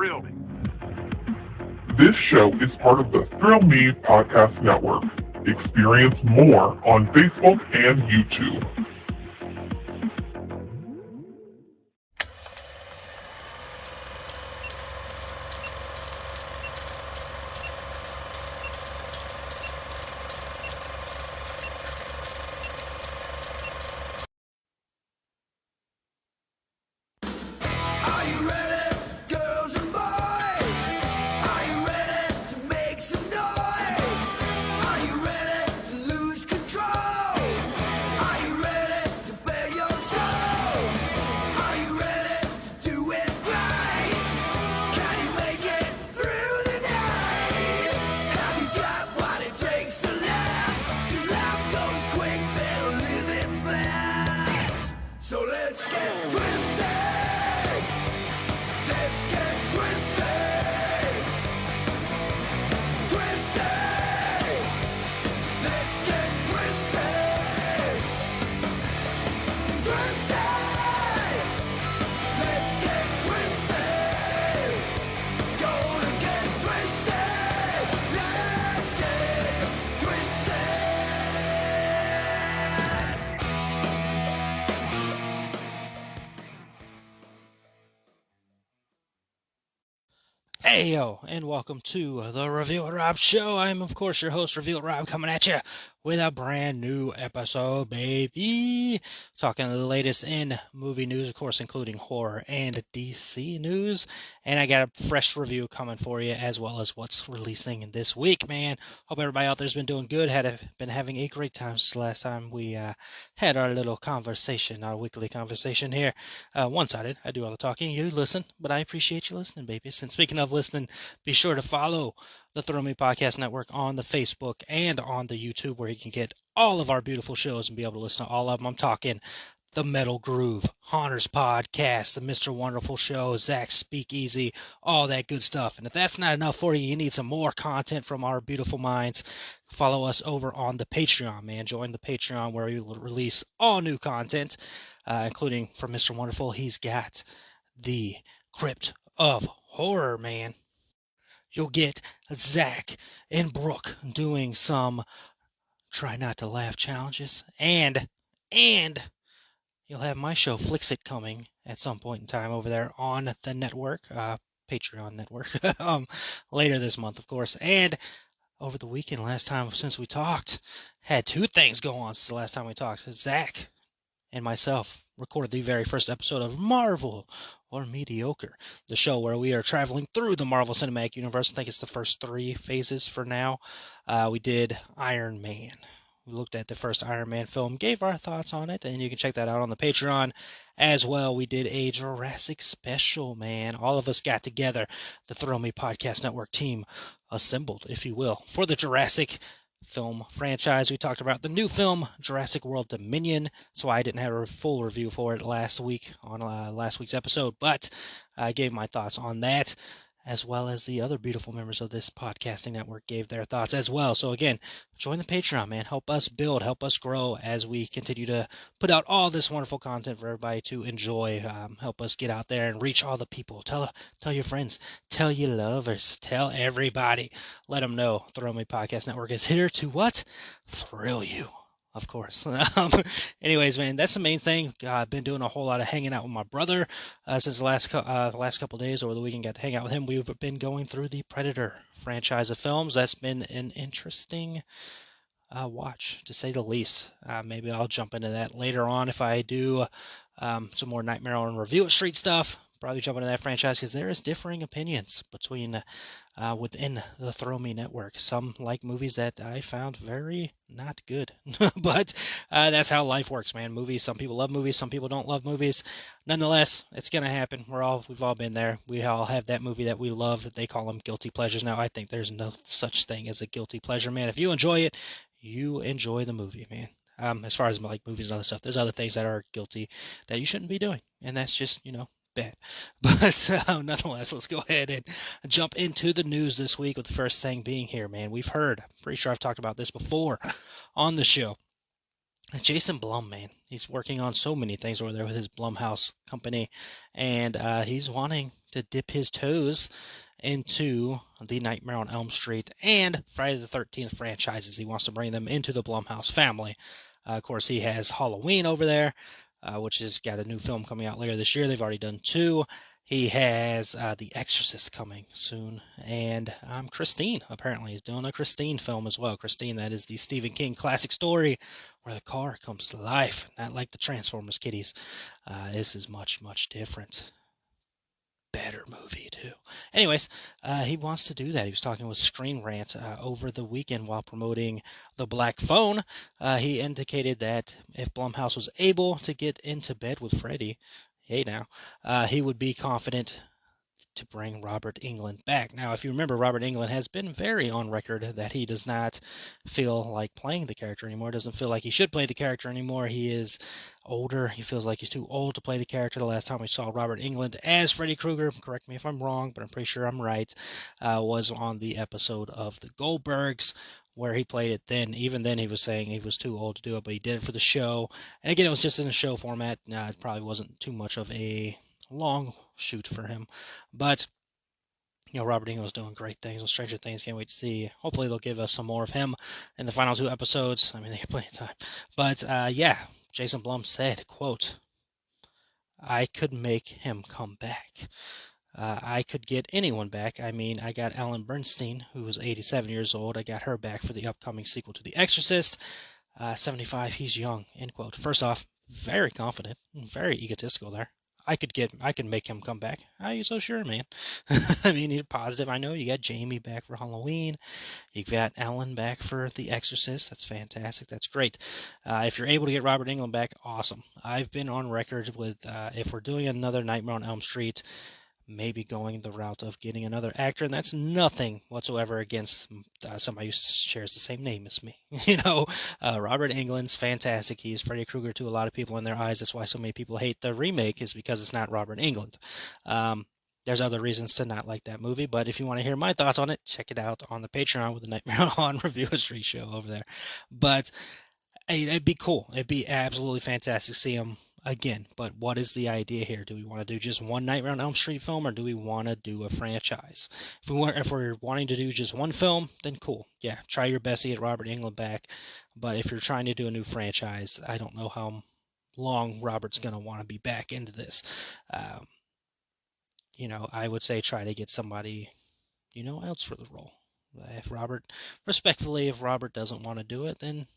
thrill me. This show is part of the Thrill Me Podcast Network. Experience more on Facebook and YouTube. Heyo, and welcome to the Review with Rob show. I'm, of course, your host, Review with Rob, coming at you with a brand new episode, baby. Talking the latest in movie news, of course, including horror and DC news. And I got a fresh review coming for you, as well as what's releasing this week, man. Hope everybody out there's been doing good. Been having a great time since the last time we had our little conversation, our weekly conversation here. One-sided. I do all the talking. You listen, but I appreciate you listening, babies. And speaking of listening, be sure to follow the Throw Me Podcast Network on the Facebook and on the YouTube, where you can get all of our beautiful shows and be able to listen to all of them. I'm talking the Metal Groove, Haunters Podcast, the Mr. Wonderful Show, Zach's Speakeasy, all that good stuff. And if that's not enough for you, you need some more content from our beautiful minds, follow us over on the Patreon, man. Join the Patreon, where we will release all new content, including from Mr. Wonderful. He's got the Crypt of Horror, man. You'll get Zach and Brooke doing some try not to laugh challenges, and you'll have my show Flixit coming at some point in time over there on the network, Patreon network, later this month, of course. And over the weekend, last time since we talked, had two things go on since the last time we talked. Zach and myself recorded the very first episode of Marvel or Mediocre, the show where we are traveling through the Marvel Cinematic Universe. I think it's the first three phases for now. We did Iron Man. We looked at the first Iron Man film, gave our thoughts on it, and you can check that out on the Patreon as well. We did a Jurassic special, man. All of us got together, the Throw Me Podcast Network team assembled, if you will, for the Jurassic film franchise. We talked about the new film, Jurassic World Dominion. That's why I didn't have a full review for it last week on last week's episode, but I gave my thoughts on that, as well as the other beautiful members of this podcasting network gave their thoughts as well. So again, join the Patreon, man. Help us build, help us grow as we continue to put out all this wonderful content for everybody to enjoy. Help us get out there and reach all the people. Tell your friends, tell your lovers, tell everybody. Let them know Throw Me Podcast Network is here to what? Thrill you. Of course. Anyways, man, that's the main thing. I've been doing a whole lot of hanging out with my brother since the last couple of days. Over the weekend, got to hang out with him. We've been going through the Predator franchise of films. That's been an interesting watch, to say the least. Maybe I'll jump into that later on if I do some more Nightmare on Review Street stuff. Probably jump into that franchise because there is differing opinions between within the Throw Me Network. Some like movies that I found very not good, but that's how life works, man. Movies, some people love movies, some people don't love movies. Nonetheless, it's gonna happen. We've all been there. We all have that movie that we love. They call them guilty pleasures. Now, I think there's no such thing as a guilty pleasure, man. If you enjoy it, you enjoy the movie, man. As far as like movies and other stuff, there's other things that are guilty that you shouldn't be doing, and that's just bad. But nonetheless, let's go ahead and jump into the news this week, with the first thing being here, man. We've heard, I'm pretty sure I've talked about this before on the show, Jason Blum, man, he's working on so many things over there with his Blumhouse company, and he's wanting to dip his toes into the Nightmare on Elm Street and Friday the 13th franchises. He wants to bring them into the Blumhouse family. Of course, he has Halloween over there, which has got a new film coming out later this year. They've already done two. He has The Exorcist coming soon, and Christine apparently is doing a Christine film as well. Christine, that is the Stephen King classic story where the car comes to life, not like the Transformers kiddies. This is much, much different. Better movie too. Anyways, he wants to do that. He was talking with Screen Rant over the weekend while promoting The Black Phone. He indicated that if Blumhouse was able to get into bed with Freddy, hey now, he would be confident to bring Robert Englund back. Now, if you remember, Robert Englund has been very on record that he does not feel like playing the character anymore, doesn't feel like he should play the character anymore. He is older. He feels like he's too old to play the character. The last time we saw Robert Englund as Freddy Krueger, correct me if I'm wrong, but I'm pretty sure I'm right, was on the episode of The Goldbergs, where he played it then. Even then, he was saying he was too old to do it, but he did it for the show. And again, it was just in a show format. It probably wasn't too much of a long shoot for him. But Robert Englund's doing great things with Stranger Things. Can't wait to see. Hopefully, they'll give us some more of him in the final two episodes. I mean, they have plenty of time. But yeah, Jason Blum said, "quote I could make him come back. I could get anyone back. I mean, I got Ellen Bernstein, who was 87 years old. I got her back for the upcoming sequel to The Exorcist. 75, he's young." End quote. First off, very confident, very egotistical there. I could make him come back. How are you so sure, man? I mean, you're positive. I know you got Jamie back for Halloween. You've got Ellen back for The Exorcist. That's fantastic. That's great. If you're able to get Robert Englund back, awesome. I've been on record with if we're doing another Nightmare on Elm Street, maybe going the route of getting another actor, and that's nothing whatsoever against somebody who shares the same name as me. Robert Englund's fantastic. He's Freddy Krueger to a lot of people in their eyes. That's why so many people hate the remake, is because it's not Robert Englund. There's other reasons to not like that movie, but if you want to hear my thoughts on it, check it out on the Patreon with the Nightmare on Review History show over there. But it'd be cool. It'd be absolutely fantastic to see him again. But what is the idea here? Do we want to do just one Nightmare on Elm Street film, or do we want to do a franchise? If we're wanting to do just one film, then cool. Yeah, try your best to get Robert Englund back. But if you're trying to do a new franchise, I don't know how long Robert's going to want to be back into this. I would say try to get somebody, else for the role. Respectfully, if Robert doesn't want to do it, then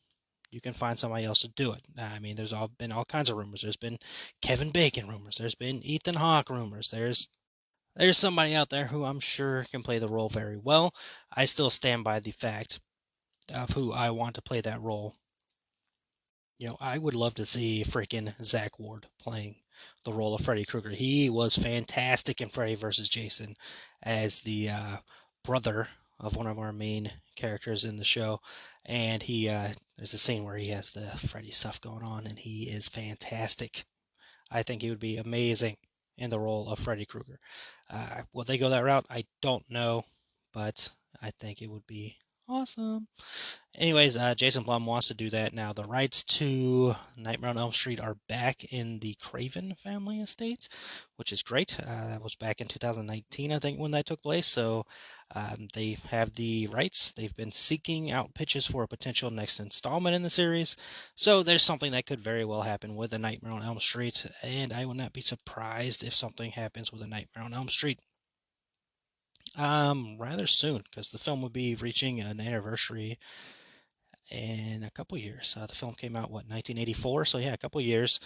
you can find somebody else to do it. I mean, there's been all kinds of rumors. There's been Kevin Bacon rumors. There's been Ethan Hawke rumors. There's somebody out there who I'm sure can play the role very well. I still stand by the fact of who I want to play that role. I would love to see freaking Zach Ward playing the role of Freddy Krueger. He was fantastic in Freddy vs. Jason as the brother of one of our main characters in the show, and there's a scene where he has the Freddy stuff going on, and he is fantastic. I think he would be amazing in the role of Freddy Krueger. Will they go that route? I don't know, but I think it would be awesome. Anyways, Jason Blum wants to do that now. The rights to Nightmare on Elm Street are back in the Craven family estate, which is great. That was back in 2019, I think, when that took place. So they have the rights. They've been seeking out pitches for a potential next installment in the series. So there's something that could very well happen with a Nightmare on Elm Street, and I would not be surprised if something happens with a Nightmare on Elm Street rather soon, because the film would be reaching an anniversary in a couple years. The film came out, 1984? So yeah, a couple years.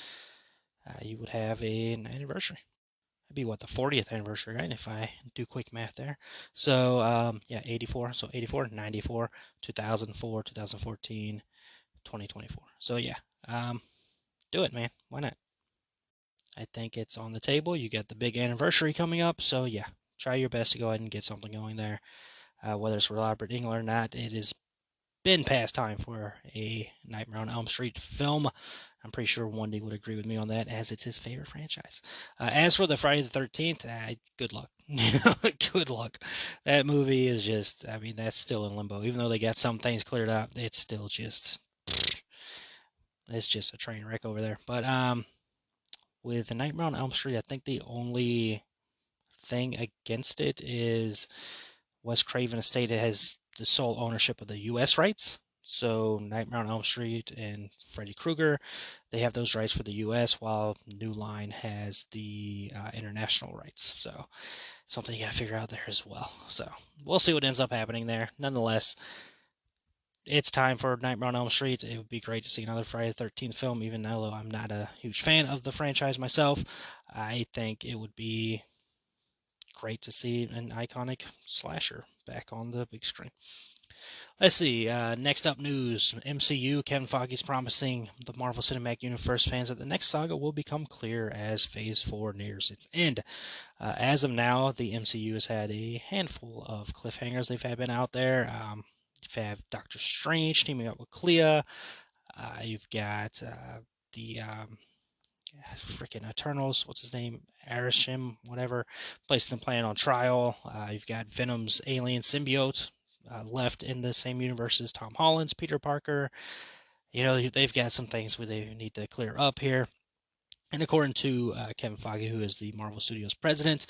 You would have an anniversary. It'd be the 40th anniversary, right? If I do quick math there. So yeah, 84. So 84, 94, 2004, 2014, 2024. So yeah, do it, man. Why not? I think it's on the table. You got the big anniversary coming up. So yeah, try your best to go ahead and get something going there. Whether it's Robert Englund or not, it has been past time for a Nightmare on Elm Street film. I'm pretty sure Wendy would agree with me on that, as it's his favorite franchise. As for the Friday the 13th, good luck. Good luck. That movie is just, I mean, that's still in limbo. Even though they got some things cleared up, it's still just, It's just a train wreck over there. But with Nightmare on Elm Street, I think the only thing against it is Wes Craven Estate has the sole ownership of the U.S. rights. So Nightmare on Elm Street and Freddy Krueger, they have those rights for the U.S., while New Line has the international rights. So something you got to figure out there as well. So we'll see what ends up happening there. Nonetheless, it's time for Nightmare on Elm Street. It would be great to see another Friday the 13th film, even though I'm not a huge fan of the franchise myself. I think it would be great to see an iconic slasher back on the big screen. Let's see. Next up, news. MCU. Kevin Feige's promising the Marvel Cinematic Universe fans that the next saga will become clear as Phase 4 nears its end. As of now, the MCU has had a handful of cliffhangers they've been out there. You have Doctor Strange teaming up with Clea. You've got the freaking Eternals. What's his name? Arishim, whatever. Placed them playing on trial. You've got Venom's alien symbiote left in the same universe as Tom Holland's Peter Parker. You know, they've got some things where they need to clear up here. And according to Kevin Feige, who is the Marvel Studios president,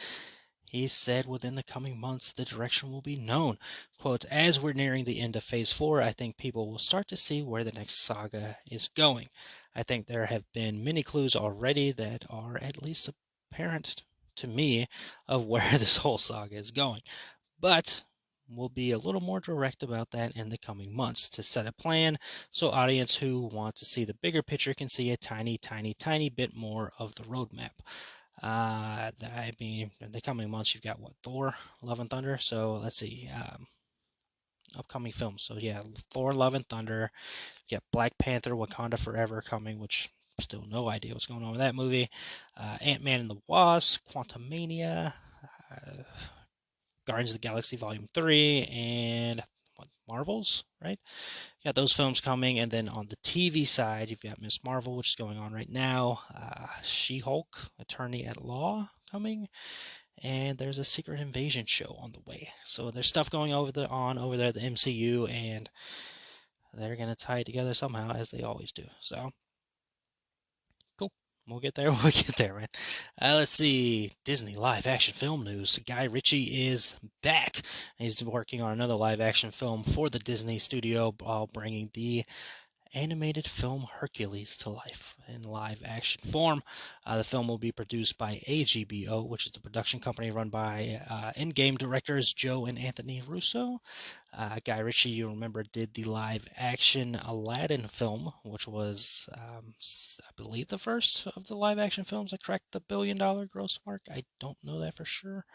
he said within the coming months the direction will be known. Quote, as we're nearing the end of Phase 4, I think people will start to see where the next saga is going. I think there have been many clues already that are at least apparent to me of where this whole saga is going. But we'll be a little more direct about that in the coming months to set a plan so audience who want to see the bigger picture can see a tiny, tiny, tiny bit more of the roadmap. I mean, in the coming months, you've got what, Thor, Love and Thunder. So let's see, upcoming films. So yeah, Thor, Love and Thunder. You got Black Panther, Wakanda Forever coming, which still no idea what's going on with that movie. Ant-Man and the Wasp, Quantumania, Guardians of the Galaxy Volume 3, and Marvels, right? You got those films coming, and then on the TV side, you've got Miss Marvel, which is going on right now, She-Hulk, Attorney at Law coming, and there's a Secret Invasion show on the way. So there's stuff going over there at the MCU, and they're gonna tie it together somehow, as they always do. So cool. We'll get there. We'll get there, man. Let's see. Disney live action film news. Guy Ritchie is back. He's working on another live action film for the Disney studio while bringing the animated film Hercules to life in live action form. The film will be produced by AGBO, which is the production company run by in-game directors Joe and Anthony Russo. Guy Ritchie, you remember, did the live action Aladdin film, which was, I believe, the first of the live action films that cracked the $1 billion gross mark. I don't know that for sure.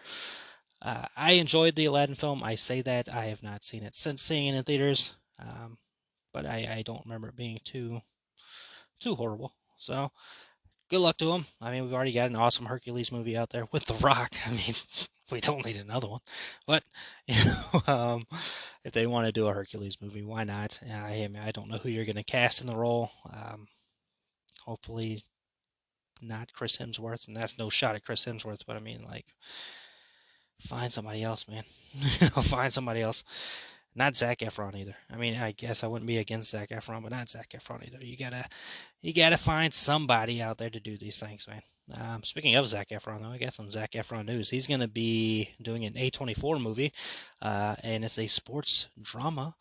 I enjoyed the Aladdin film. I say that. I have not seen it since seeing it in theaters. But I don't remember it being too horrible. So good luck to him. I mean, we've already got an awesome Hercules movie out there with The Rock. I mean, we don't need another one. But you know, if they want to do a Hercules movie, why not? I don't know who you're going to cast in the role. Hopefully not Chris Hemsworth, and that's no shot at Chris Hemsworth. But I mean, like, find somebody else, man. Find somebody else. Not Zac Efron either. I mean, I guess I wouldn't be against Zac Efron, but not Zac Efron either. You gotta find somebody out there to do these things, man. Speaking of Zac Efron, though, I got some Zac Efron news. He's gonna be doing an A24 movie, and it's a sports drama.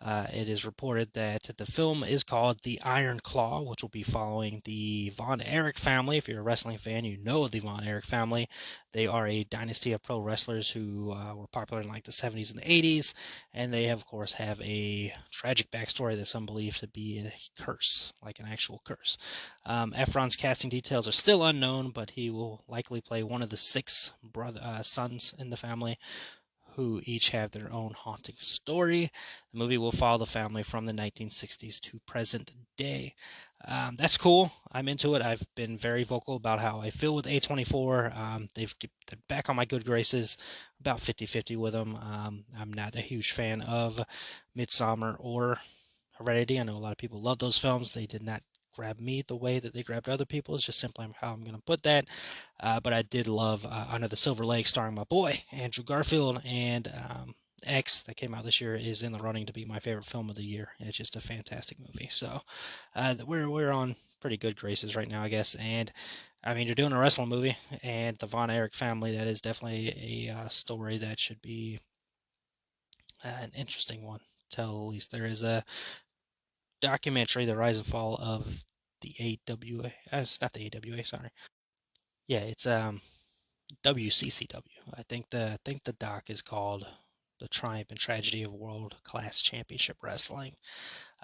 It is reported that the film is called The Iron Claw, which will be following the Von Erich family. If you're a wrestling fan, you know the Von Erich family. They are a dynasty of pro wrestlers who were popular in like the 70s and the 80s, and they, of course, have a tragic backstory that some believe to be a curse, like an actual curse. Efron's casting details are still unknown, but he will likely play one of the six sons in the family, who each have their own haunting story. The movie will follow the family from the 1960s to present day. That's cool. I'm into it. I've been very vocal about how I feel with A24. They're back on my good graces, about 50-50 with them. I'm not a huge fan of Midsommar or Heredity. I know a lot of people love those films. They did not grab me the way that they grabbed other people. It's just simply how I'm going to put that. But I did love Under the Silver Lake, starring my boy Andrew Garfield, and X that came out this year is in the running to be my favorite film of the year. It's just a fantastic movie. So we're on pretty good graces right now, I guess. And I mean, you're doing a wrestling movie, and the Von Erich family. That is definitely a story that should be an interesting one. To tell the least, there is a documentary, The Rise and Fall of the AWA. It's not the AWA, sorry. Yeah, it's WCCW. I think the doc is called The Triumph and Tragedy of World Class Championship Wrestling.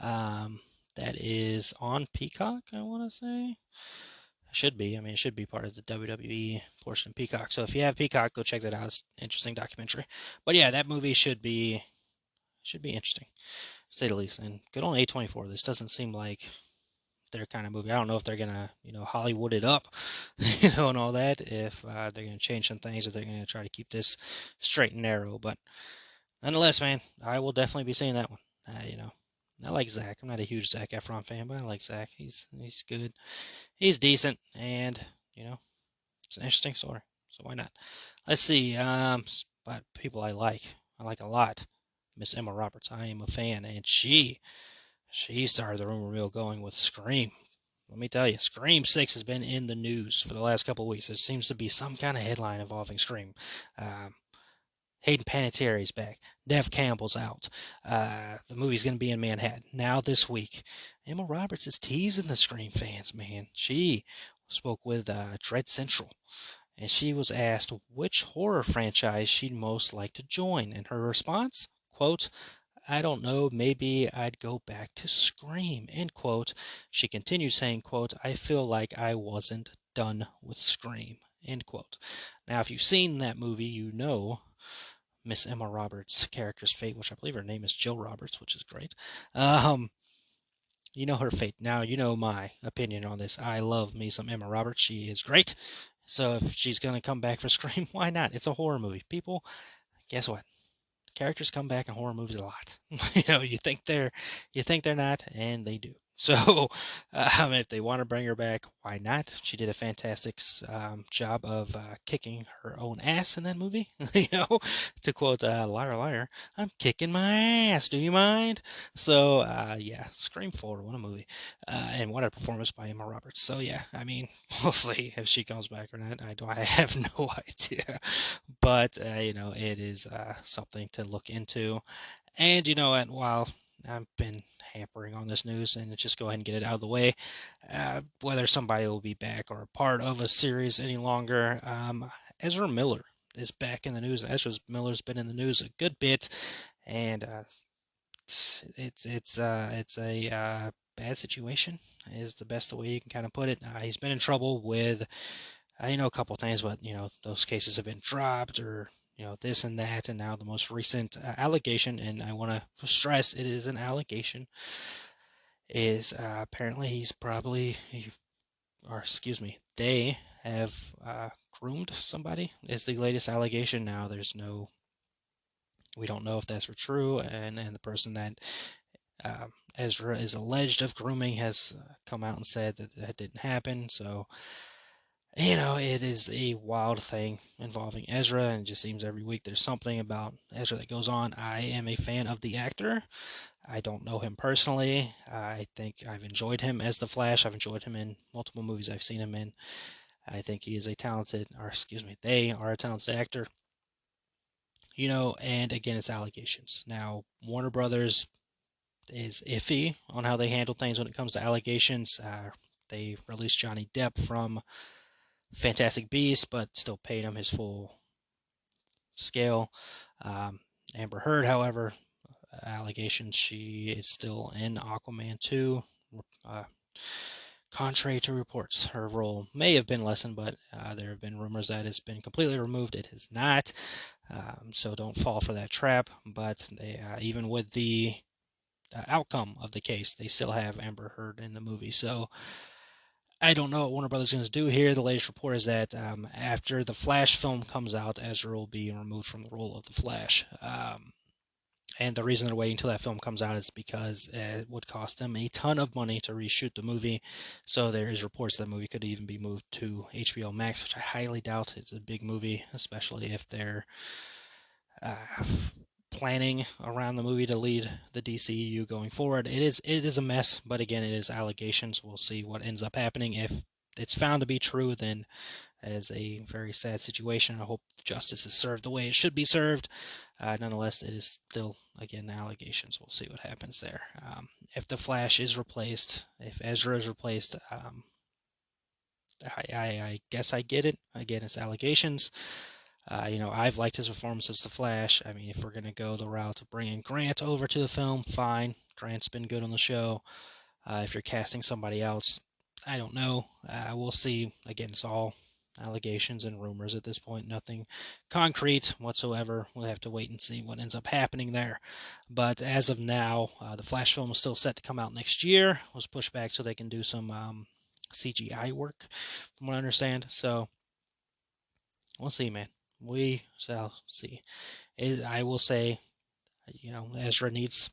Um, that is on Peacock, I want to say. Should be. I mean, it should be part of the WWE portion of Peacock. So if you have Peacock, go check that out. It's an interesting documentary. But yeah, that movie should be interesting, to say the least. And good on A24. This doesn't seem like their kind of movie. I don't know if they're gonna, Hollywood it up, and all that. If they're gonna change some things, or they're gonna try to keep this straight and narrow. But nonetheless, man, I will definitely be seeing that one. I like Zac. I'm not a huge Zac Efron fan, but I like Zac. He's good. He's decent, and it's an interesting story. So why not? Let's see. But people I like a lot. Miss Emma Roberts. I am a fan, and she started the rumor mill going with Scream. Let me tell you, Scream 6 has been in the news for the last couple of weeks. There seems to be some kind of headline involving Scream. Um, Hayden Panettiere's back. Dev Campbell's out. The movie's going to be in Manhattan. Now this week, Emma Roberts is teasing the Scream fans, man. She spoke with Dread Central, and she was asked which horror franchise she'd most like to join. And her response, quote, I don't know, maybe I'd go back to Scream, end quote. She continued saying, quote, I feel like I wasn't done with Scream, end quote. Now, if you've seen that movie, you know Miss Emma Roberts' character's fate, which I believe her name is Jill Roberts, which is great. Um, you know her fate. Now, you know my opinion on this. I love me some Emma Roberts. She is great. So if she's going to come back for Scream, why not? It's a horror movie. People, guess what? Characters come back in horror movies a lot. you think they're not, and they do. So, if they want to bring her back, why not? She did a fantastic job of kicking her own ass in that movie. To quote "Liar, Liar," "I'm kicking my ass. Do you mind?" So, yeah, Scream 4, what a movie, and what a performance by Emma Roberts. So, yeah, I mean, we'll see if she comes back or not. I have no idea, but it is something to look into. And you know what? While I've been hampering on this news, and just go ahead and get it out of the way, whether somebody will be back or a part of a series any longer, Ezra Miller is back in the news. Ezra Miller's been in the news a good bit, and it's a bad situation is the best way you can kind of put it. He's been in trouble with a couple of things, but those cases have been dropped, or this and that, and now the most recent allegation, and I want to stress it is an allegation, is apparently or excuse me, they have groomed somebody. Is the latest allegation. Now we don't know if that's for true, and the person that Ezra is alleged of grooming has come out and said that that didn't happen. So it is a wild thing involving Ezra, and it just seems every week there's something about Ezra that goes on. I am a fan of the actor. I don't know him personally. I think I've enjoyed him as the Flash. I've enjoyed him in multiple movies I've seen him in. I think he is they are a talented actor. And again, it's allegations. Now, Warner Brothers is iffy on how they handle things when it comes to allegations. They released Johnny Depp from Fantastic Beasts, but still paid him his full scale. Amber Heard, however, allegations she is still in Aquaman 2. Contrary to reports, her role may have been lessened, but there have been rumors that it's been completely removed. It has not. So don't fall for that trap. But they, even with the outcome of the case, they still have Amber Heard in the movie. So I don't know what Warner Brothers is going to do here. The latest report is that after the Flash film comes out, Ezra will be removed from the role of the Flash. And the reason they're waiting until that film comes out is because it would cost them a ton of money to reshoot the movie. So there is reports that the movie could even be moved to HBO Max, which I highly doubt. It's a big movie, especially if they're planning around the movie to lead the DCEU going forward. It is a mess, but again, it is allegations. We'll see what ends up happening. If it's found to be true, then that is a very sad situation. I hope justice is served the way it should be served. Nonetheless, it is still, again, allegations. We'll see what happens there. If the Flash is replaced, if Ezra is replaced, I guess I get it. Again, it's allegations. I've liked his performance as the Flash. I mean, if we're going to go the route of bringing Grant over to the film, fine. Grant's been good on the show. If you're casting somebody else, I don't know. We'll see. Again, it's all allegations and rumors at this point. Nothing concrete whatsoever. We'll have to wait and see what ends up happening there. But as of now, the Flash film is still set to come out next year. It was pushed back so they can do some CGI work, from what I understand. So we'll see, man. We shall see. I will say, Ezra needs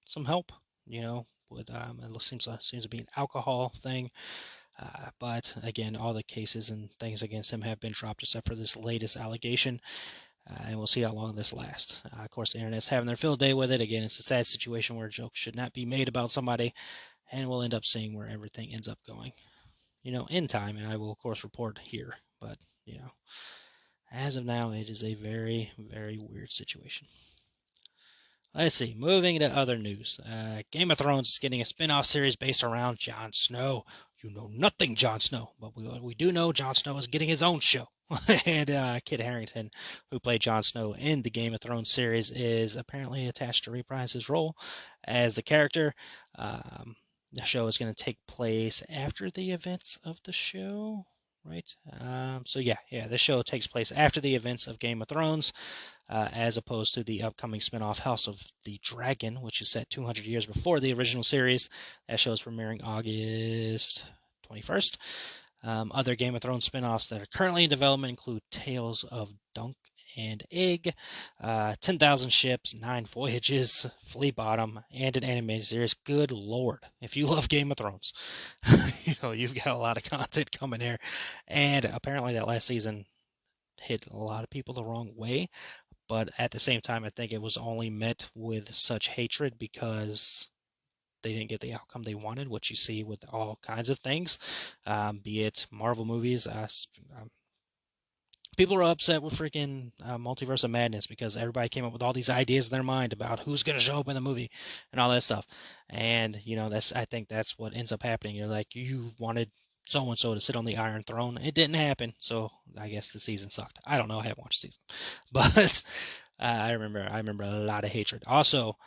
some help. With it seems to be an alcohol thing. But again, all the cases and things against him have been dropped except for this latest allegation. And we'll see how long this lasts. Of course, the internet's having their field day with it. Again, it's a sad situation where jokes should not be made about somebody, and we'll end up seeing where everything ends up going, in time. And I will, of course, report here. But, as of now, it is a very, very weird situation. Let's see. Moving to other news. Game of Thrones is getting a spin-off series based around Jon Snow. You know nothing, Jon Snow, but we do know Jon Snow is getting his own show. And Kit Harington, who played Jon Snow in the Game of Thrones series, is apparently attached to reprise his role as the character. The show is going to take place after the events of the show, right? The show takes place after the events of Game of Thrones, as opposed to the upcoming spinoff House of the Dragon, which is set 200 years before the original series. That show is premiering August 21st. Other Game of Thrones spinoffs that are currently in development include Tales of Dunk and Egg, 10,000 Ships, 9 Voyages, Flea Bottom, and an animated series. Good Lord. If you love Game of Thrones, you've got a lot of content coming here. And apparently that last season hit a lot of people the wrong way. But at the same time, I think it was only met with such hatred because they didn't get the outcome they wanted, which you see with all kinds of things, be it Marvel movies. People are upset with freaking Multiverse of Madness because everybody came up with all these ideas in their mind about who's going to show up in the movie and all that stuff. And, I think that's what ends up happening. You're like, you wanted so-and-so to sit on the Iron Throne. It didn't happen, so I guess the season sucked. I don't know. I haven't watched the season. But I remember a lot of hatred. Also,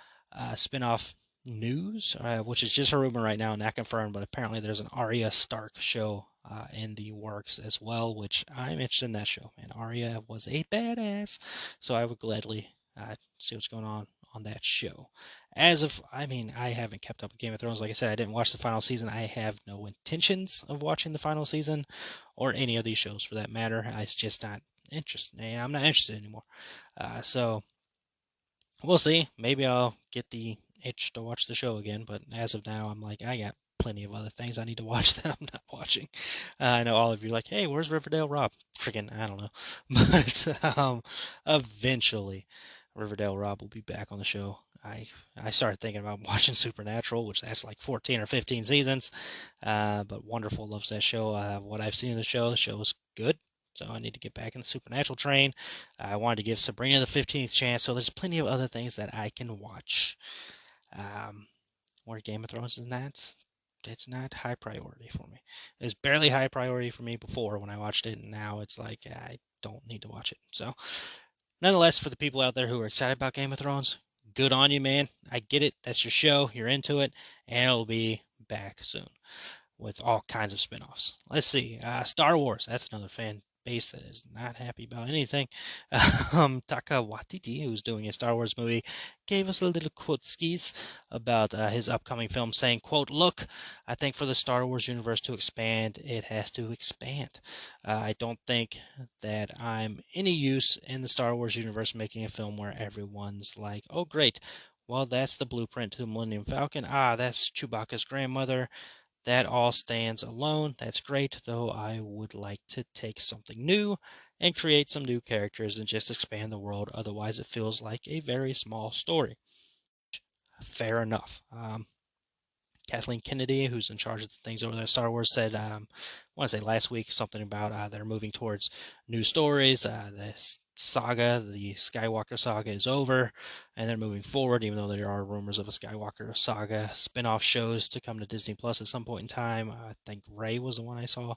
spin-off news, which is just a rumor right now, not confirmed, but apparently there's an Arya Stark show in the works as well, which I'm interested in that show, man. Arya was a badass, so I would gladly see what's going on that show. I haven't kept up with Game of Thrones. Like I said, I didn't watch the final season. I have no intentions of watching the final season or any of these shows for that matter. It's just not interested. I'm not interested anymore. So we'll see. Maybe I'll get the itch to watch the show again, but as of now, I'm like, I got plenty of other things I need to watch that I'm not watching. I know all of you are like, hey, where's Riverdale Rob? Freaking, I don't know. But eventually, Riverdale Rob will be back on the show. I started thinking about watching Supernatural, which that's like 14 or 15 seasons. But Wonderful loves that show. What I've seen of the show is good. So I need to get back in the Supernatural train. I wanted to give Sabrina the 15th chance. So there's plenty of other things that I can watch. Where Game of Thrones is not, it's not high priority for me. It was barely high priority for me before when I watched it, and now it's like I don't need to watch it. So, nonetheless, for the people out there who are excited about Game of Thrones, good on you, man. I get it. That's your show. You're into it, and it'll be back soon with all kinds of spinoffs. Let's see. Star Wars. That's another fan base that is not happy about anything. Taka Waititi, who's doing a Star Wars movie, gave us a little quote skis about his upcoming film, saying, quote, look, I think for the Star Wars universe to expand, it has to expand. I don't think that I'm any use in the Star Wars universe making a film where everyone's like, oh, great. Well, that's the blueprint to the Millennium Falcon. That's Chewbacca's grandmother. That all stands alone. That's great, though I would like to take something new and create some new characters and just expand the world. Otherwise, it feels like a very small story. Fair enough. Kathleen Kennedy, who's in charge of the things over there at Star Wars, said, I want to say last week, something about they're moving towards new stories. This saga, the Skywalker saga, is over, and they're moving forward, even though there are rumors of a Skywalker saga spin-off shows to come to Disney Plus at some point in time. I think Rey was the one I saw.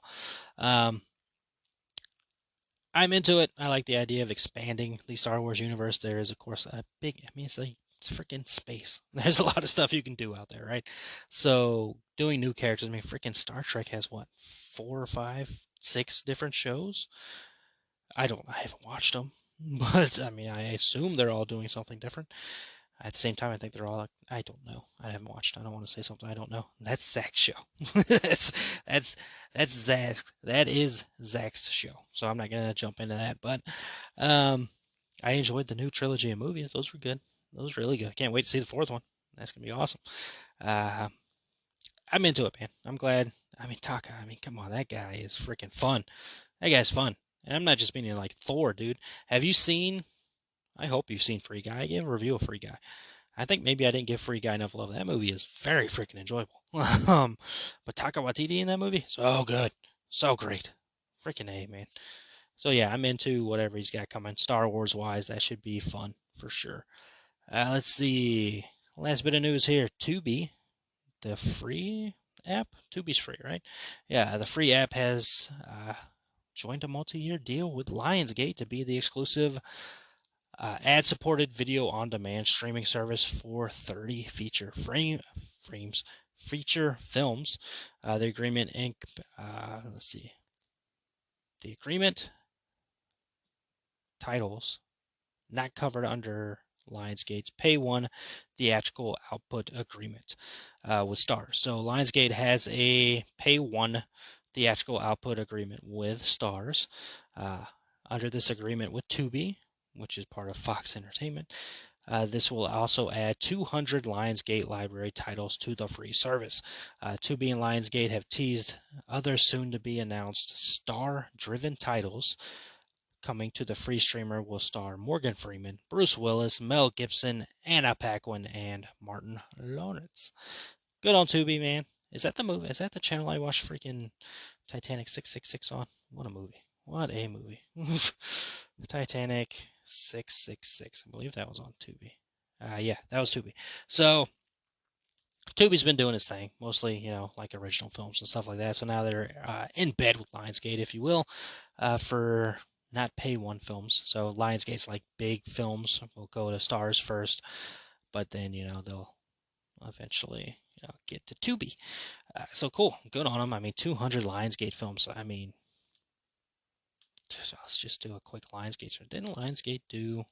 I'm into it. I like the idea of expanding the Star Wars universe. There is, of course, a big, I mean, it's freaking space. There's a lot of stuff you can do out there, right? So doing new characters, I mean, freaking Star Trek has what, 4 or 5, 6 different shows? I haven't watched them, but I mean, I assume they're all doing something different. At the same time, I think they're all, I don't know. I haven't watched. I don't want to say something I don't know. That's Zach's show. that's Zach's. That is Zach's show. So I'm not gonna jump into that. But I enjoyed the new trilogy of movies. Those were good. Those were really good. I can't wait to see the fourth one. That's gonna be awesome. I'm into it, man. I'm glad. I mean, Taka. I mean, come on, that guy is freaking fun. That guy's fun. And I'm not just meaning like Thor, dude. Have you seen? I hope you've seen Free Guy. I gave a review of Free Guy. I think maybe I didn't give Free Guy enough love. That movie is very freaking enjoyable. But Taka Waititi in that movie, so good, so great, freaking A, man. So yeah, I'm into whatever he's got coming, Star Wars wise. That should be fun for sure. Let's see. Last bit of news here. Tubi, the free app. Tubi's free, right? Yeah, the free app has joined a multi-year deal with Lionsgate to be the exclusive ad-supported video-on-demand streaming service for 30 feature films. The agreement The agreement titles not covered under Lionsgate's Pay One theatrical output agreement with Starz. So Lionsgate has a Pay One theatrical output agreement with Starz. Under this agreement with Tubi, which is part of Fox Entertainment, this will also add 200 Lionsgate library titles to the free service. Tubi and Lionsgate have teased other soon-to-be-announced star-driven titles coming to the free streamer will star Morgan Freeman, Bruce Willis, Mel Gibson, Anna Paquin, and Martin Lawrence. Good on Tubi, man. Is that the movie? Is that the channel I watched freaking Titanic 666 on? What a movie. What a movie. Titanic 666. I believe that was on Tubi. Yeah, that was Tubi. So Tubi's been doing its thing, mostly, like original films and stuff like that. So now they're in bed with Lionsgate, if you will, for not Pay One films. So Lionsgate's like big films will go to Starz first, but then, they'll eventually, get to Tubi. So cool. Good on them. I mean, 200 Lionsgate films. I mean, let's just do a quick Lionsgate. Didn't Lionsgate do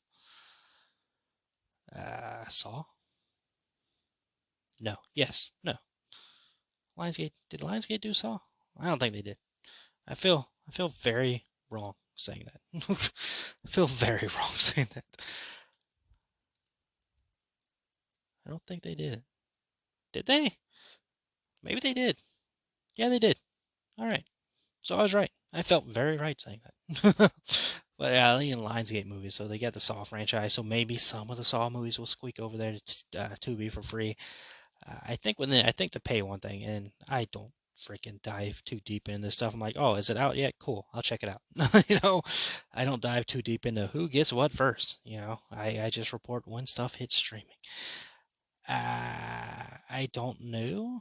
Saw? No. Yes. No. Did Lionsgate do Saw? I don't think they did. I feel very wrong saying that. I feel very wrong saying that. I don't think they did. Did they? Maybe they did. Yeah, they did. All right. So I was right. I felt very right saying that. But yeah, in Lionsgate movies, so they get the Saw franchise. So maybe some of the Saw movies will squeak over there to Tubi for free. I think the Pay One thing, and I don't freaking dive too deep into this stuff. I'm like, oh, is it out yet? Cool, I'll check it out. I don't dive too deep into who gets what first. I just report when stuff hits streaming. I don't know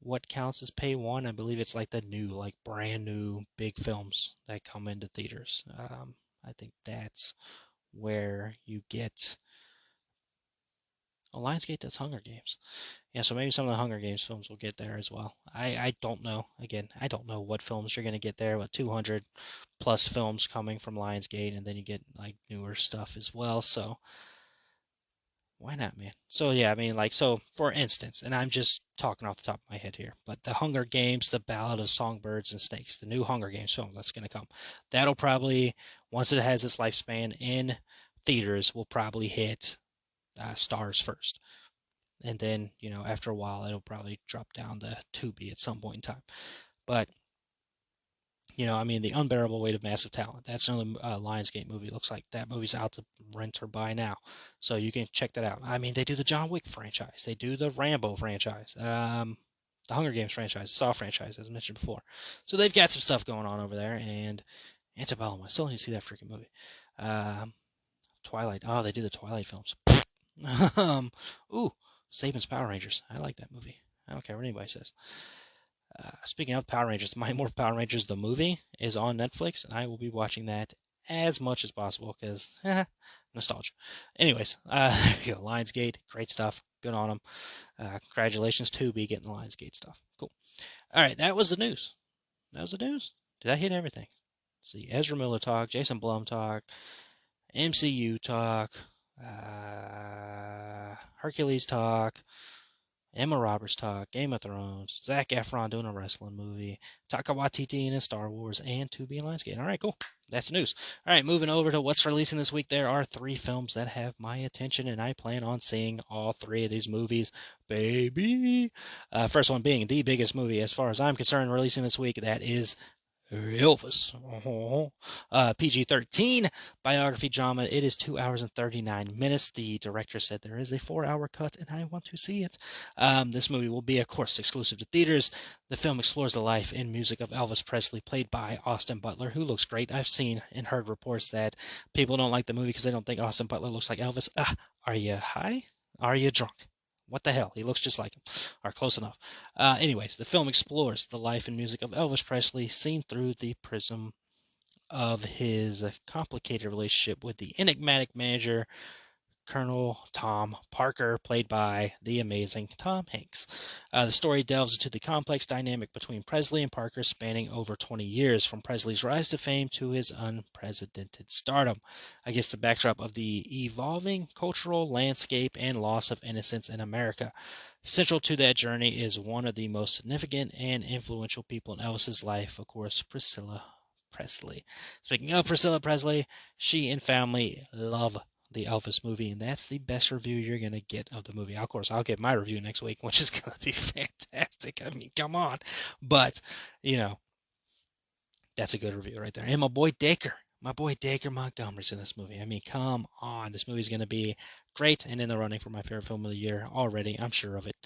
what counts as Pay One. I believe it's like the new, like brand new big films that come into theaters. I think that's where you get. Lionsgate does Hunger Games. Yeah, so maybe some of the Hunger Games films will get there as well. I don't know. Again, I don't know what films you're going to get there, but 200 plus films coming from Lionsgate, and then you get like newer stuff as well. So why not, man? So yeah, I mean, so for instance, and I'm just talking off the top of my head here, but the Hunger Games, the Ballad of Songbirds and Snakes, the new Hunger Games film that's going to come, that'll probably, once it has its lifespan in theaters, will probably hit Starz first. and then, after a while, it'll probably drop down to Tubi at some point in time. But, The Unbearable Weight of Massive Talent. That's another Lionsgate movie. Looks like that movie's out to rent or buy now. So you can check that out. They do the John Wick franchise. They do the Rambo franchise. The Hunger Games franchise. The Saw franchise, as I mentioned before. So they've got some stuff going on over there. And Antebellum. I still need to see that freaking movie. Twilight. Oh, they do the Twilight films. Ooh, Saban's Power Rangers. I like that movie. I don't care what anybody says. Speaking of Power Rangers, Mighty Morphin Power Rangers, the movie, is on Netflix, and I will be watching that as much as possible because nostalgia. Anyways, there you go. Lionsgate, great stuff. Good on them. Congratulations to be getting the Lionsgate stuff. Cool. All right, that was the news. Did I hit everything? Let's see, Ezra Miller talk, Jason Blum talk, MCU talk, Hercules talk, Emma Roberts talk, Game of Thrones, Zac Efron doing a wrestling movie, Taika Waititi in his Star Wars, and Tubi and Lionsgate. All right, cool. That's the news. All right, moving over to what's releasing this week. There are 3 films that have my attention, and I plan on seeing all 3 of these movies, baby. First one being the biggest movie, as far as I'm concerned, releasing this week. That is Elvis. PG-13 biography drama. It is 2 hours and 39 minutes. The director said there is a 4-hour cut, and I want to see it. This movie will be, of course, exclusive to theaters. The film explores the life and music of Elvis Presley, played by Austin Butler, who looks great. I've seen and heard reports that people don't like the movie because they don't think Austin Butler looks like Elvis. Are you high? Are you drunk? What the hell? He looks just like him, or close enough. Anyways, the film explores the life and music of Elvis Presley, seen through the prism of his complicated relationship with the enigmatic manager, Colonel Tom Parker, played by the amazing Tom Hanks. The story delves into the complex dynamic between Presley and Parker, spanning over 20 years, from Presley's rise to fame to his unprecedented stardom, against the backdrop of the evolving cultural landscape and loss of innocence in America. Central to that journey is one of the most significant and influential people in Elvis's life, of course, Priscilla Presley. Speaking of Priscilla Presley, she and family love the Elvis movie, and that's the best review you're going to get of the movie. Of course, I'll get my review next week, which is going to be fantastic. I mean, come on. But, that's a good review right there. And my boy Dacre Montgomery's in this movie. I mean, come on. This movie's going to be great and in the running for my favorite film of the year already. I'm sure of it.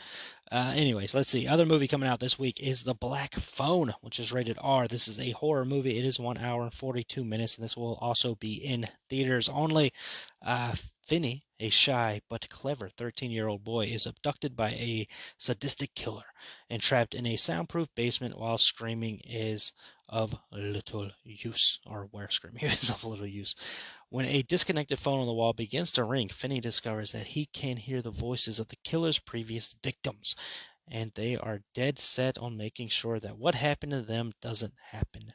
Anyways, let's see. Other movie coming out this week is The Black Phone, which is rated R. This is a horror movie. It is 1 hour and 42 minutes, and this will also be in theaters only. Finney, a shy but clever 13-year-old boy, is abducted by a sadistic killer and trapped in a soundproof basement while screaming is of little use, or where screaming is of little use. When a disconnected phone on the wall begins to ring, Finney discovers that he can hear the voices of the killer's previous victims, and they are dead set on making sure that what happened to them doesn't happen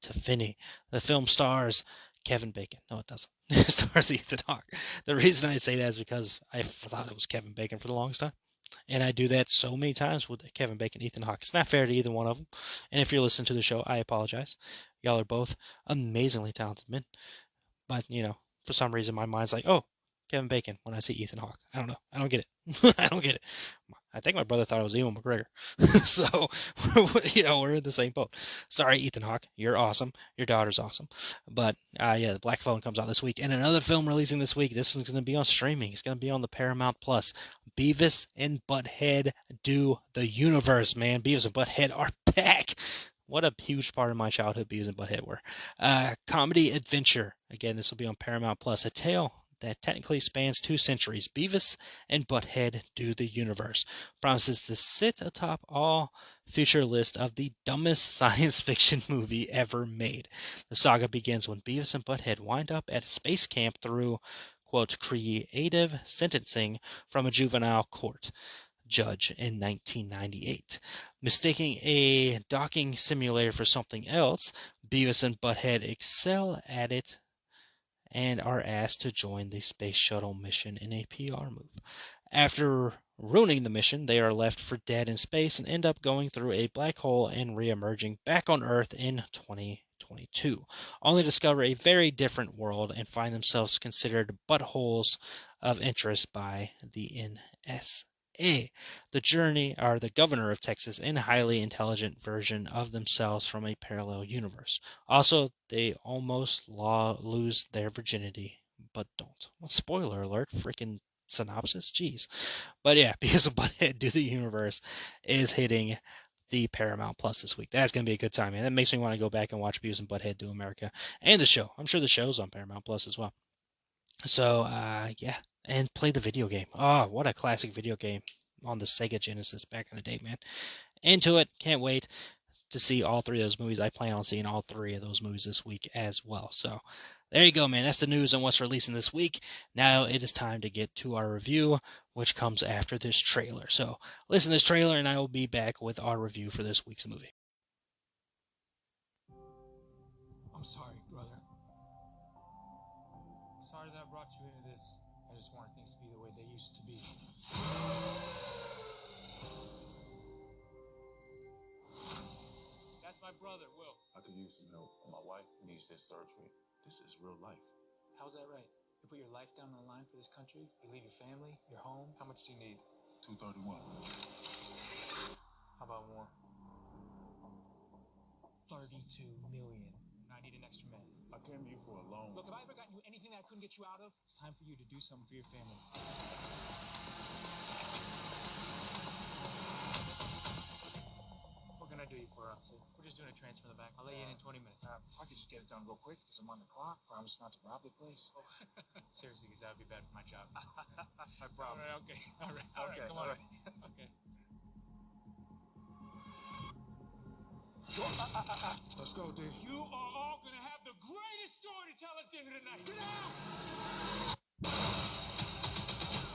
to Finney. The film stars Kevin Bacon. No, it doesn't. It stars Ethan Hawke. The reason I say that is because I thought it was Kevin Bacon for the longest time. And I do that so many times with Kevin Bacon, Ethan Hawke. It's not fair to either one of them. And if you're listening to the show, I apologize. Y'all are both amazingly talented men. But, for some reason my mind's like, oh, Kevin Bacon when I see Ethan Hawke. I don't know. I don't get it. I don't get it. I think my brother thought it was Ewan McGregor. So, we're in the same boat. Sorry, Ethan Hawke. You're awesome. Your daughter's awesome. But, The Black Phone comes out this week. And another film releasing this week. This one's going to be on streaming. It's going to be on the Paramount Plus. Beavis and Butthead Do the Universe, man. Beavis and Butthead are back. What a huge part of my childhood Beavis and Butthead were. Comedy adventure. Again, this will be on Paramount Plus. A tale that technically spans 2 centuries. Beavis and Butthead Do the Universe promises to sit atop all future list of the dumbest science fiction movie ever made. The saga begins when Beavis and Butthead wind up at a space camp through, quote, creative sentencing from a juvenile court judge in 1998. Mistaking a docking simulator for something else, Beavis and Butthead excel at it and are asked to join the space shuttle mission in a PR move. After ruining the mission, they are left for dead in space and end up going through a black hole and re-emerging back on Earth in 2022, only to discover a very different world and find themselves considered buttholes of interest by the NSA. The journey are the governor of Texas and a highly intelligent version of themselves from a parallel universe. Also, they almost lose their virginity, but don't. Well, spoiler alert, freaking synopsis, jeez. But yeah, because of Butthead Do the Universe is hitting the Paramount Plus this week. That's going to be a good time, man. That makes me want to go back and watch Beavis and Butthead Do America and the show. I'm sure the show's on Paramount Plus as well. So, yeah, and play the video game. Oh, what a classic video game on the Sega Genesis back in the day, man. Into it. Can't wait to see all three of those movies. I plan on seeing all three of those movies this week as well. So, there you go, man. That's the news on what's releasing this week. Now it is time to get to our review, which comes after this trailer. So, listen to this trailer, and I will be back with our review for this week's movie. I'm sorry, brother. I'm sorry that I brought you into this. I just wanted things to be the way they used to be. That's my brother, Will. I could use some help. My wife needs this surgery. This is real life. How's that right? You put your life down on the line for this country? You leave your family, your home? How much do you need? 231. How about more? 32 million. I need an extra man. I came to you for a loan. Look, have I ever gotten you anything that I couldn't get you out of? It's time for you to do something for your family. What can I do you for, officer? We're just doing a transfer in the back. I'll let you in 20 minutes. If I could just get it done real quick, because I'm on the clock. Promise not to rob the place. Seriously, because that would be bad for my job. I promise. All right, okay. All right, come on. all right. Okay. Let's go, D. You are all going to have the greatest story to tell at dinner tonight. Get out!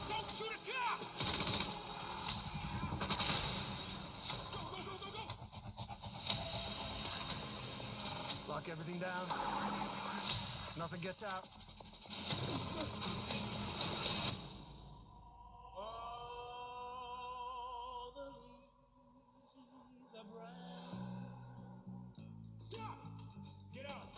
Don't shoot a cop! Go! Lock everything down. Nothing gets out. All the leaves are brown. Stop! Get out!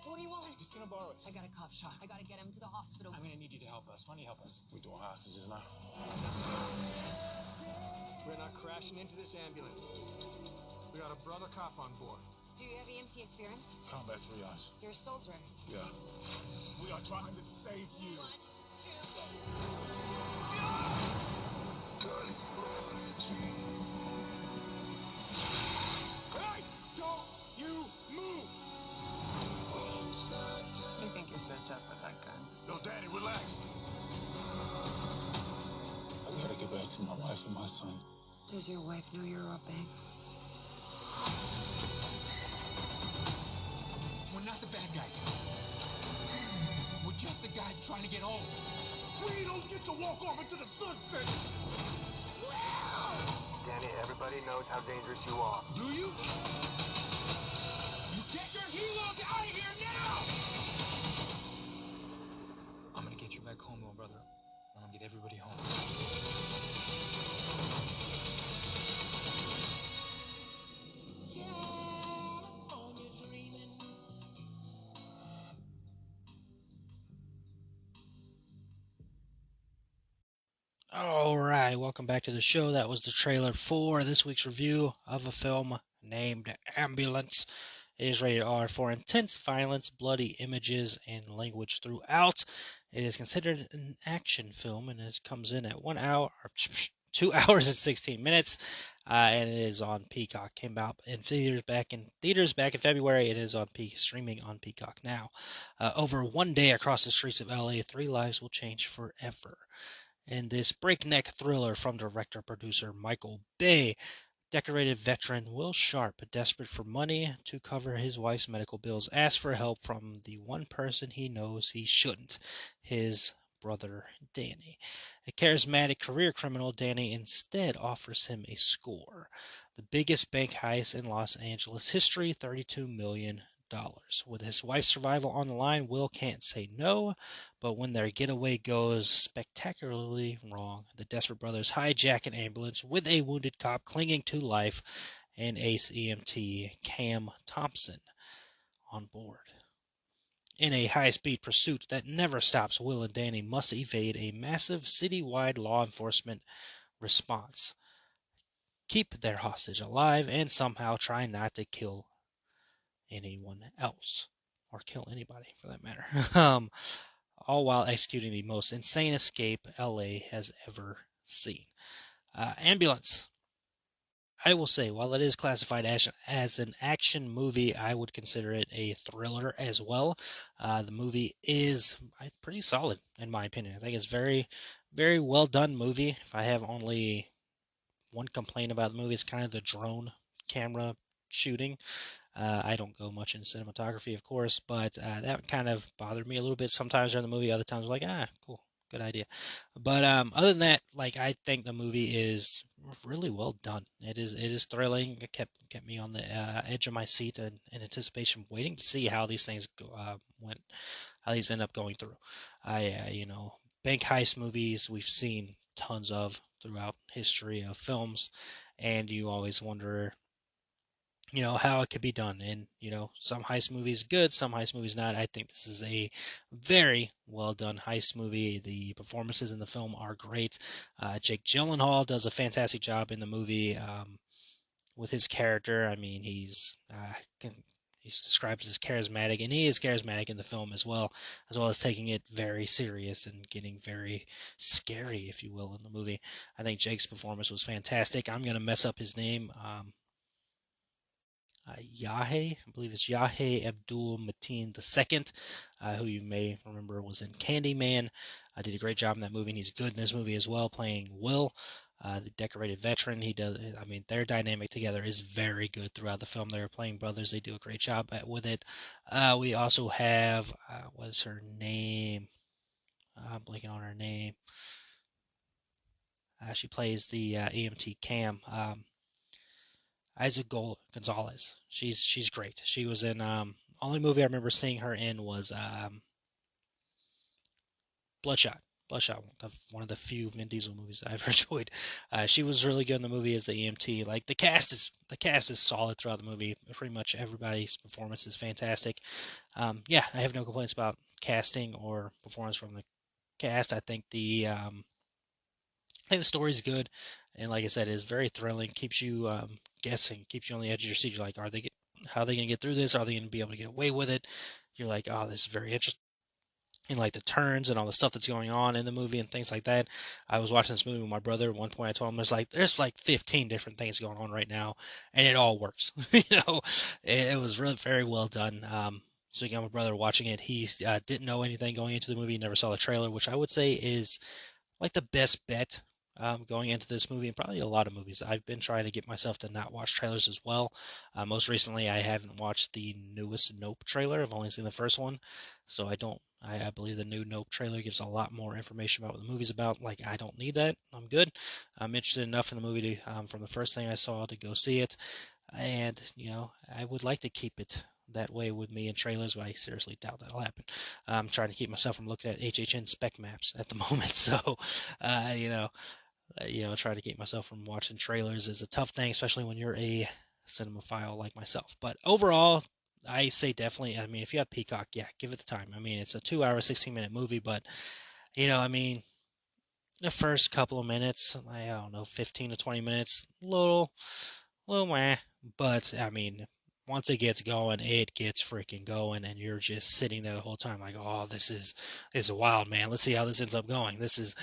What do you want? Just gonna borrow it. I got a cop shot. I gotta get him to the hospital. I'm gonna need you to help us. Why don't you help us? We doing hostages now. We're not crashing into this ambulance. We got a brother cop on board. Do you have EMT experience? Combat triage. You're a soldier. Yeah. We are trying to save you. 1, 2, Hey! Don't you move! You think you're so tough with that gun? Yo, Danny, relax. I gotta get back to my wife and my son. Does your wife know you're Rob Banks? We're not the bad guys. We're just the guys trying to get home. We don't get to walk off into the sunset! Danny, everybody knows how dangerous you are. Do you? You get your heroes out of here now! I'm gonna get you back home, little brother. I'm gonna get everybody home. All right, welcome back to the show. That was the trailer for this week's review of a film named Ambulance. It is rated R for intense violence, bloody images, and language throughout. It is considered an action film, and it comes in at 1 hour, 2 hours and 16 minutes, and it is on Peacock. Came out in theaters back in February. It is on streaming on Peacock now. Over one day across the streets of LA, 3 lives will change forever. In this breakneck thriller from director-producer Michael Bay, decorated veteran Will Sharp, desperate for money to cover his wife's medical bills, asks for help from the one person he knows he shouldn't, his brother Danny. A charismatic career criminal, Danny instead offers him a score. The biggest bank heist in Los Angeles history, $32 million. With his wife's survival on the line, Will can't say no, but when their getaway goes spectacularly wrong, the desperate brothers hijack an ambulance with a wounded cop clinging to life and ace EMT Cam Thompson on board. In a high-speed pursuit that never stops, Will and Danny must evade a massive citywide law enforcement response, keep their hostage alive, and somehow try not to kill anyone else, or kill anybody for that matter. All while executing the most insane escape LA has ever seen. Ambulance. I will say, while it is classified as an action movie, I would consider it a thriller as well. The movie is pretty solid, in my opinion. I think it's very, very well done movie. If I have only one complaint about the movie, it's kind of the drone camera shooting. I don't go much into cinematography, of course, but that kind of bothered me a little bit sometimes during the movie. Other times, like, cool, good idea. But other than that, like, I think the movie is really well done. It is thrilling. It kept me on the edge of my seat and in anticipation, waiting to see how these things went, how these end up going through. Bank heist movies we've seen tons of throughout history of films, and you always wonder how it could be done. And some heist movies good, some heist movies not. I think this is a very well done heist movie. The performances in the film are great. Jake Gyllenhaal does a fantastic job in the movie with his character. I mean, he's described as charismatic, and he is charismatic in the film as well as taking it very serious and getting very scary, if you will, in the movie. I think Jake's performance was fantastic. I'm gonna mess up his name. Yahe, I believe it's Yahe Abdul Mateen II, who you may remember was in Candyman. Did a great job in that movie, and he's good in this movie as well, playing Will, the decorated veteran. He does. I mean, their dynamic together is very good throughout the film. They're playing brothers. They do a great job with it. We also have what is her name? I'm blanking on her name. She plays the EMT Cam. Isaac Gonzalez. She's great. She was in only movie I remember seeing her in was Bloodshot. Bloodshot, one of the few Vin Diesel movies I've enjoyed. She was really good in the movie as the EMT. Like the cast is solid throughout the movie. Pretty much everybody's performance is fantastic. Yeah, I have no complaints about casting or performance from the cast. I think the story's good, and like I said, it's very thrilling. Keeps you guessing, keeps you on the edge of your seat. You're like, how are they going to get through this? Are they going to be able to get away with it? You're like, oh, this is very interesting. And like the turns and all the stuff that's going on in the movie and things like that. I was watching this movie with my brother. At one point, I told him there's like 15 different things going on right now, and it all works. It was really very well done. So again, my brother watching it, he didn't know anything going into the movie. He never saw the trailer, which I would say is like the best bet going into this movie, and probably a lot of movies. I've been trying to get myself to not watch trailers as well. Most recently, I haven't watched the newest Nope trailer. I've only seen the first one, so I don't. I believe the new Nope trailer gives a lot more information about what the movie's about. Like, I don't need that. I'm good. I'm interested enough in the movie from the first thing I saw to go see it, and I would like to keep it that way with me in trailers, but I seriously doubt that'll happen. I'm trying to keep myself from looking at HHN spec maps at the moment, so trying to keep myself from watching trailers is a tough thing, especially when you're a cinemaphile like myself. But overall, I say definitely. I mean, if you have Peacock, yeah, give it the time. I mean, it's a 2-hour, 16-minute movie, but I mean, the first couple of minutes, I don't know, 15 to 20 minutes, little meh. But I mean, once it gets going, it gets freaking going, and you're just sitting there the whole time, like, oh, this is wild, man. Let's see how this ends up going. This is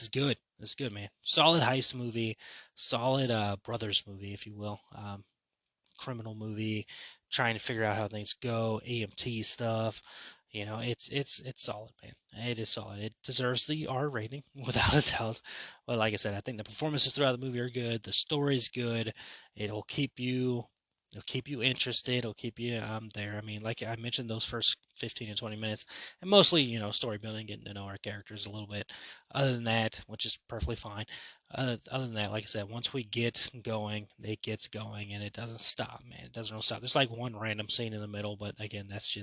good. This is good, man. Solid heist movie, solid brothers movie, if you will. Criminal movie, trying to figure out how things go, AMT stuff. It's solid, man. It is solid. It deserves the R rating without a doubt. But like I said, I think the performances throughout the movie are good. The story's good. It'll keep you interested. It'll keep you there. I mean, like I mentioned, those first 15 to 20 minutes, and mostly, story building, getting to know our characters a little bit. Other than that, which is perfectly fine. Other than that, like I said, once we get going, it gets going, and it doesn't stop, man. It doesn't really stop. There's like one random scene in the middle, but again, that's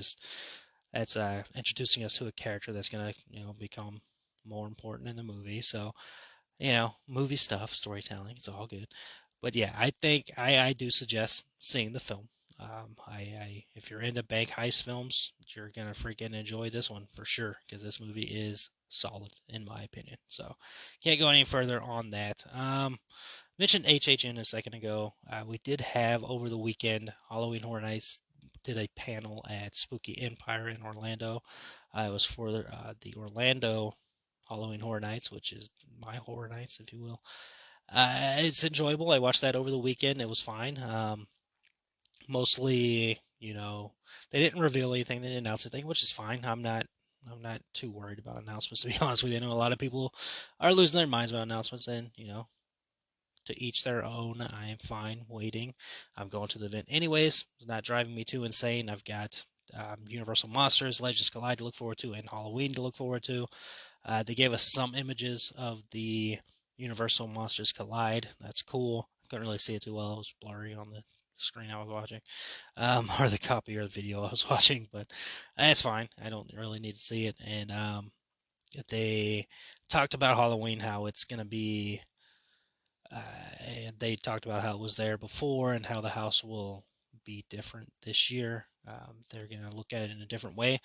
introducing us to a character that's gonna, become more important in the movie. So, movie stuff, storytelling, it's all good. But yeah, I think I do suggest seeing the film. If you're into bank heist films, you're gonna freaking enjoy this one for sure because this movie is solid in my opinion. So can't go any further on that. Mentioned HHN a second ago. We did have over the weekend Halloween Horror Nights did a panel at Spooky Empire in Orlando. It was for the Orlando Halloween Horror Nights, which is my Horror Nights, if you will. It's enjoyable. I watched that over the weekend. It was fine. Mostly, they didn't reveal anything. They didn't announce anything, which is fine. I'm not too worried about announcements, to be honest with you. I know a lot of people are losing their minds about announcements, and to each their own. I am fine waiting. I'm going to the event anyways. It's not driving me too insane. I've got Universal Monsters, Legends Collide to look forward to, and Halloween to look forward to. They gave us some images of the Universal Monsters Collide. That's cool. Couldn't really see it too well. It was blurry on the screen I was watching, or the copy or the video I was watching, but that's fine. I don't really need to see it. And they talked about Halloween, how it's going to be and they talked about how it was there before and how the house will be different this year. They're going to look at it in a different way.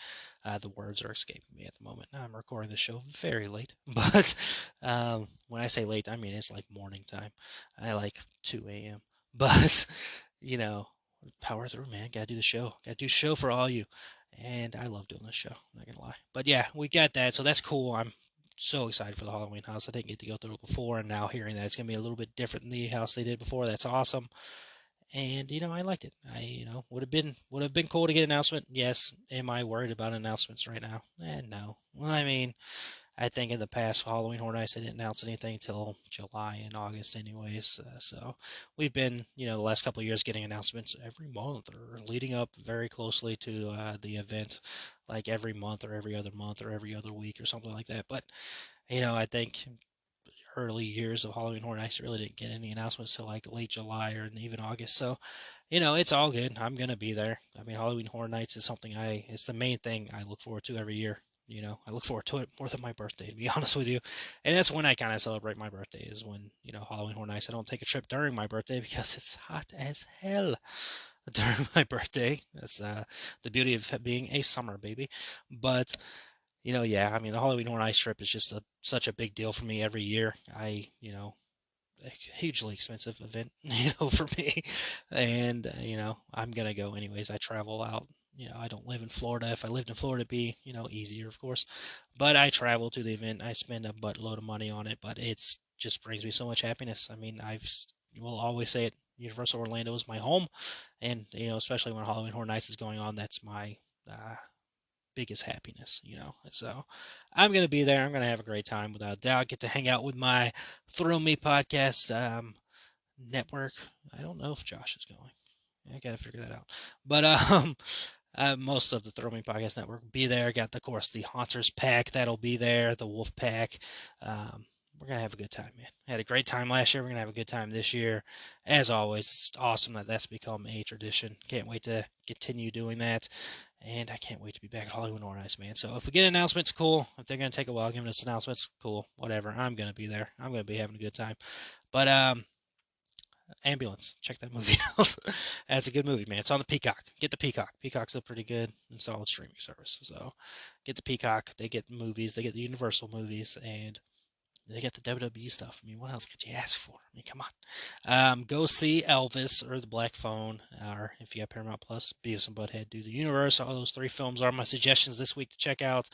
The words are escaping me at the moment. I'm recording the show very late, but when I say late, I mean it's like morning time. I like 2 a.m. But, power through, man. Got to do the show. Got to do show for all you. And I love doing this show. I'm not going to lie. But yeah, we got that. So that's cool. I'm so excited for the Halloween house. I didn't get to go through it before, and now hearing that it's going to be a little bit different than the house they did before, that's awesome. And I liked it. Would have been cool to get an announcement. Yes. Am I worried about announcements right now? No. Well, I think in the past Halloween Horror Nights they didn't announce anything until July and August, anyways. So we've been, the last couple of years getting announcements every month or leading up very closely to the event, like every month or every other month or every other week or something like that. But I think early years of Halloween Horror Nights really didn't get any announcements till like late July or even August. So it's all good. I'm gonna be there. Halloween Horror Nights is something it's the main thing I look forward to every year. I look forward to it more than my birthday, to be honest with you. And that's when I kind of celebrate my birthday, is when, Halloween Horror Nights. I don't take a trip during my birthday because it's hot as hell during my birthday. That's the beauty of being a summer baby. But, yeah, the Halloween Horror Nights trip is just such a big deal for me every year. A hugely expensive event, for me. And, I'm going to go anyways. I travel out. I don't live in Florida. If I lived in Florida, it'd be, easier, of course. But I travel to the event. I spend a buttload of money on it, but it's just brings me so much happiness. I will always say it. Universal Orlando is my home. And, especially when Halloween Horror Nights is going on, that's my biggest happiness, So I'm going to be there. I'm going to have a great time without a doubt. Get to hang out with my Thrill Me podcast network. I don't know if Josh is going. I got to figure that out. But most of the Thrill Me podcast network will be there. Got, of course, the Haunters pack that'll be there, the Wolf pack. We're going to have a good time, man. Had a great time last year. We're going to have a good time this year. As always, it's awesome that that's become a tradition. Can't wait to continue doing that. And I can't wait to be back at Hollywood Horror Nights, man. So if we get announcements, cool. If they're going to take a while giving us announcements, cool. Whatever. I'm going to be there. I'm going to be having a good time. But, Ambulance. Check that movie out. That's a good movie, man. It's on the Peacock. Get the Peacock. Peacock's a pretty good and solid streaming service. So get the Peacock. They get movies. They get the Universal movies. And they get the WWE stuff. What else could you ask for? Come on. Go see Elvis or The Black Phone, or if you have Paramount Plus, Beavis and Butthead, Do the Universe. All those 3 films are my suggestions this week to check out.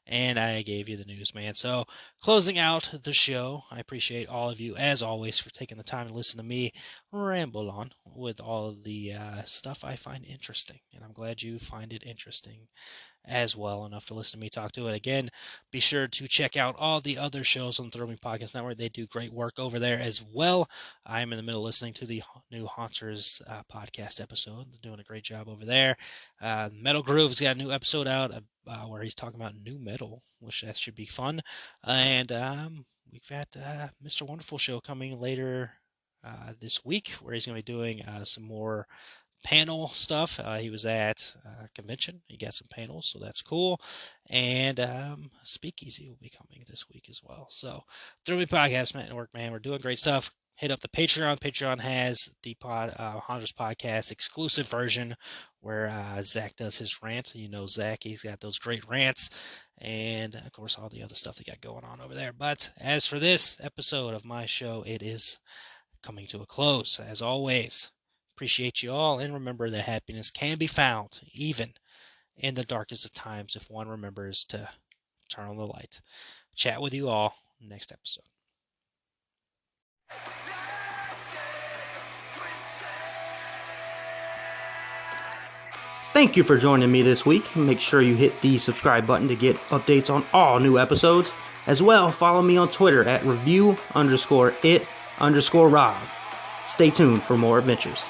And I gave you the news, man. So closing out the show, I appreciate all of you, as always, for taking the time to listen to me ramble on with all of the stuff I find interesting. And I'm glad you find it interesting as well enough to listen to me talk to it. Again, be sure to check out all the other shows on the Throw Me Podcast Network. They do great work over there as well. I'm in the middle of listening to the new Haunters podcast episode. They're doing a great job over there. Metal Groove's got a new episode out where he's talking about new metal, which that should be fun. And we've got Mr. Wonderful show coming later this week, where he's going to be doing some more panel stuff. He was at a convention. He got some panels, so that's cool. And Speakeasy will be coming this week as well. So, Through Me Podcast Network, man, we're doing great stuff. hit up the Patreon. Patreon has the Honduras Podcast exclusive version where Zach does his rant. You know Zach, he's got those great rants, and of course all the other stuff they got going on over there. But as for this episode of my show, it is coming to a close. As always, appreciate you all, and remember that happiness can be found even in the darkest of times if one remembers to turn on the light. Chat with you all next episode. Thank you for joining me this week. Make sure you hit the subscribe button to get updates on all new episodes. As well, follow me on Twitter at review_it_Rob. Stay tuned for more adventures.